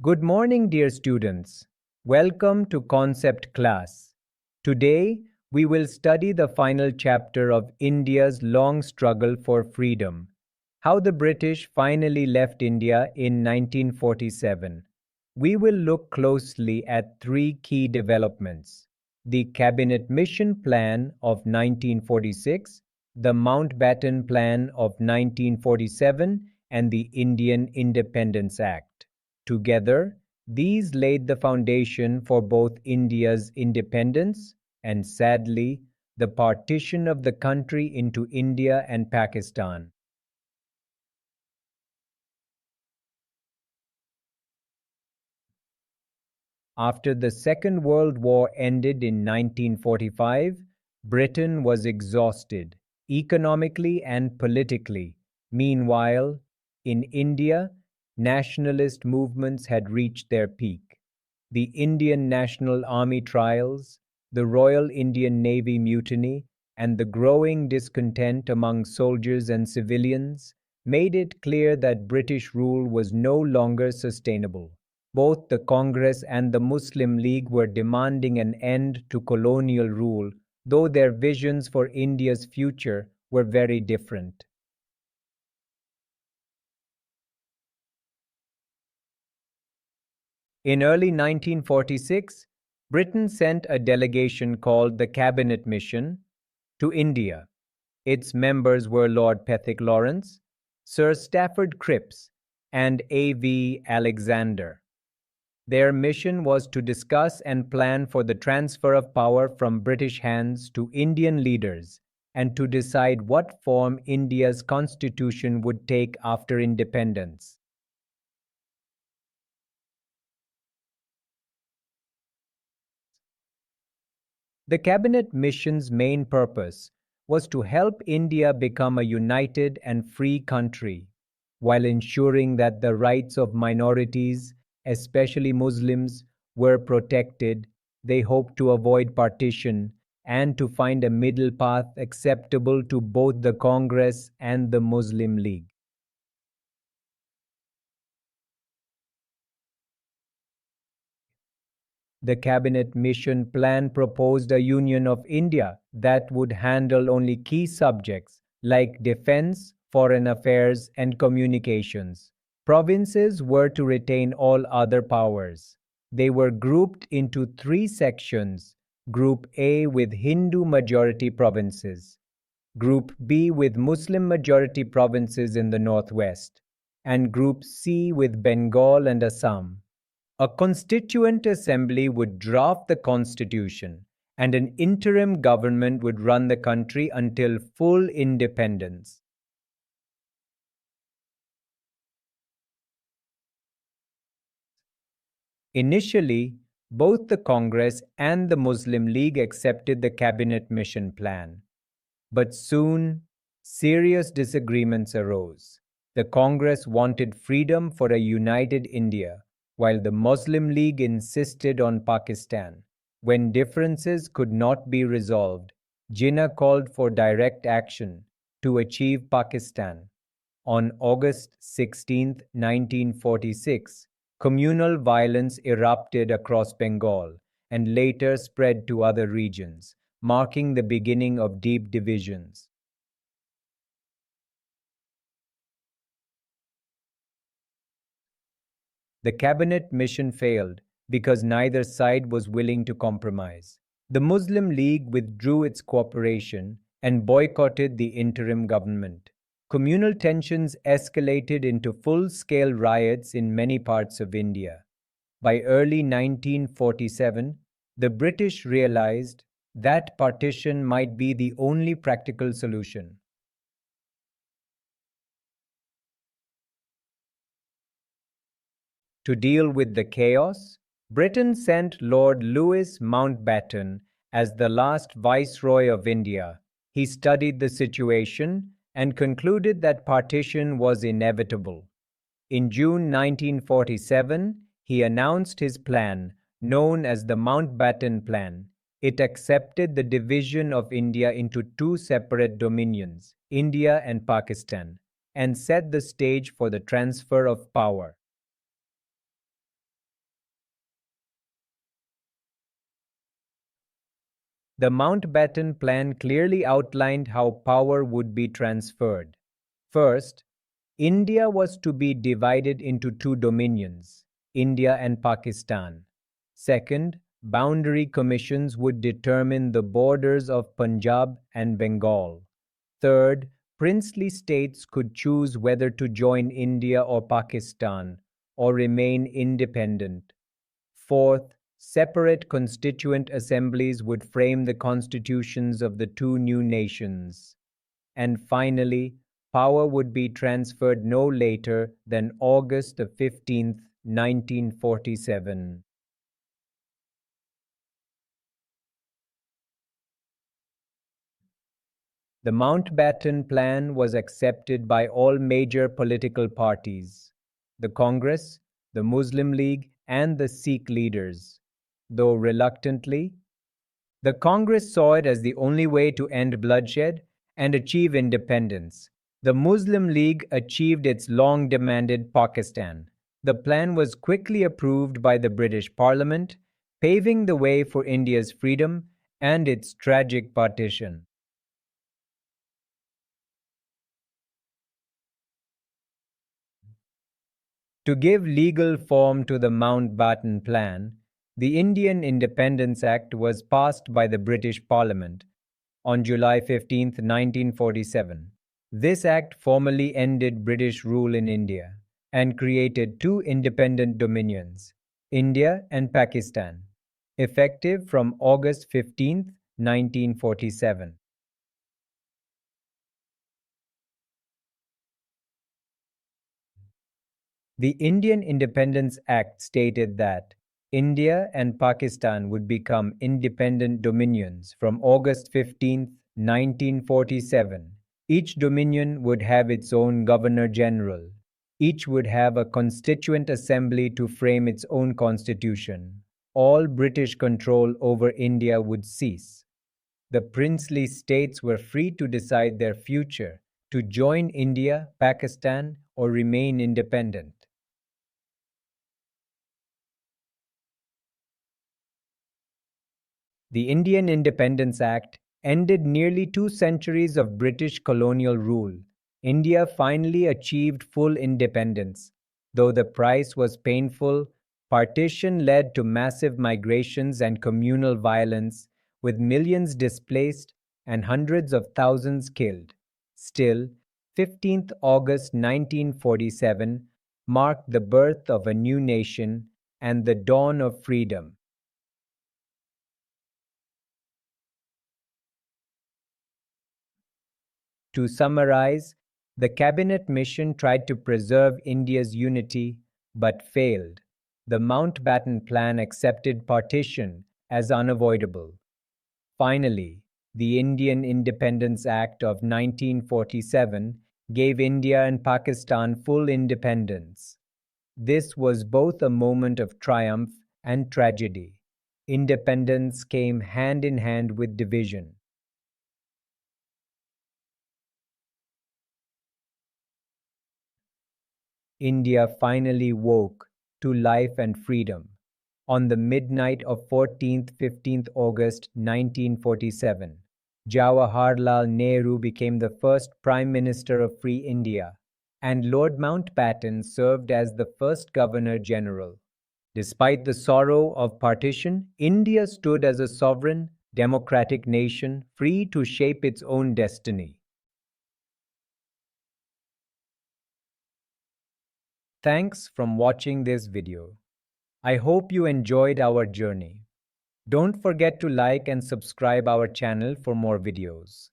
Good morning, dear students. Welcome to Concept Class. Today, we will study the final chapter of India's long struggle for freedom, how the British finally left India in 1947. We will look closely at three key developments: the Cabinet Mission Plan of 1946, the Mountbatten Plan of 1947, and the Indian Independence Act. Together, these laid the foundation for both India's independence and, sadly, the partition of the country into India and Pakistan. After the Second World War ended in 1945, Britain was exhausted, economically and politically. Meanwhile, in India, nationalist movements had reached their peak. The Indian National Army trials, the Royal Indian Navy mutiny, and the growing discontent among soldiers and civilians made it clear that British rule was no longer sustainable. Both the Congress and the Muslim League were demanding an end to colonial rule, though their visions for India's future were very different. In early 1946, Britain sent a delegation called the Cabinet Mission to India. Its members were Lord Pethick Lawrence, Sir Stafford Cripps, and A.V. Alexander. Their mission was to discuss and plan for the transfer of power from British hands to Indian leaders and to decide what form India's constitution would take after independence. The cabinet mission's main purpose was to help India become a united and free country, while ensuring that the rights of minorities, especially Muslims, were protected. They hoped to avoid partition and to find a middle path acceptable to both the Congress and the Muslim League. The cabinet mission plan proposed a union of India that would handle only key subjects like defense, foreign affairs, and communications. Provinces were to retain all other powers. They were grouped into three sections: Group A with Hindu majority provinces, Group B with Muslim majority provinces in the northwest, and Group C with Bengal and Assam. A constituent assembly would draft the constitution, and an interim government would run the country until full independence. Initially, both the Congress and the Muslim League accepted the cabinet mission plan. But soon, serious disagreements arose. The Congress wanted freedom for a united India, while the Muslim League insisted on Pakistan. When differences could not be resolved, Jinnah called for direct action to achieve Pakistan. On August 16, 1946, communal violence erupted across Bengal and later spread to other regions, marking the beginning of deep divisions. The cabinet mission failed because neither side was willing to compromise. The Muslim League withdrew its cooperation and boycotted the interim government. Communal tensions escalated into full-scale riots in many parts of India. By early 1947, the British realized that partition might be the only practical solution. To deal with the chaos, Britain sent Lord Louis Mountbatten as the last Viceroy of India. He studied the situation and concluded that partition was inevitable. In June 1947, he announced his plan, known as the Mountbatten Plan. It accepted the division of India into two separate dominions, India and Pakistan, and set the stage for the transfer of power. The Mountbatten Plan clearly outlined how power would be transferred. First, India was to be divided into two dominions, India and Pakistan. Second, boundary commissions would determine the borders of Punjab and Bengal. Third, princely states could choose whether to join India or Pakistan or remain independent. Fourth, separate constituent assemblies would frame the constitutions of the two new nations. And finally, power would be transferred no later than August the 15th, 1947. The Mountbatten Plan was accepted by all major political parties, the Congress, the Muslim League, and the Sikh leaders. Though reluctantly, the Congress saw it as the only way to end bloodshed and achieve independence. The Muslim League achieved its long demanded Pakistan. The plan was quickly approved by the British Parliament, paving the way for India's freedom and its tragic partition. To give legal form to the Mountbatten Plan, the Indian Independence Act was passed by the British Parliament on July 15, 1947. This act formally ended British rule in India and created two independent dominions, India and Pakistan, effective from August 15, 1947. The Indian Independence Act stated that India and Pakistan would become independent dominions from August 15, 1947. Each dominion would have its own Governor General. Each would have a constituent assembly to frame its own constitution. All British control over India would cease. The princely states were free to decide their future, to join India, Pakistan, or remain independent. The Indian Independence Act ended nearly 2 centuries of British colonial rule. India finally achieved full independence. Though the price was painful, partition led to massive migrations and communal violence, with millions displaced and hundreds of thousands killed. Still, 15th August 1947 marked the birth of a new nation and the dawn of freedom. To summarize, the cabinet mission tried to preserve India's unity but failed. The Mountbatten Plan accepted partition as unavoidable. Finally, the Indian Independence Act of 1947 gave India and Pakistan full independence. This was both a moment of triumph and tragedy. Independence came hand in hand with division. India finally woke to life and freedom. On the midnight of 14th-15th August 1947, Jawaharlal Nehru became the first Prime Minister of Free India, and Lord Mountbatten served as the first Governor General. Despite the sorrow of partition, India stood as a sovereign, democratic nation free to shape its own destiny. Thanks for watching this video. I hope you enjoyed our journey. Don't forget to like and subscribe our channel for more videos.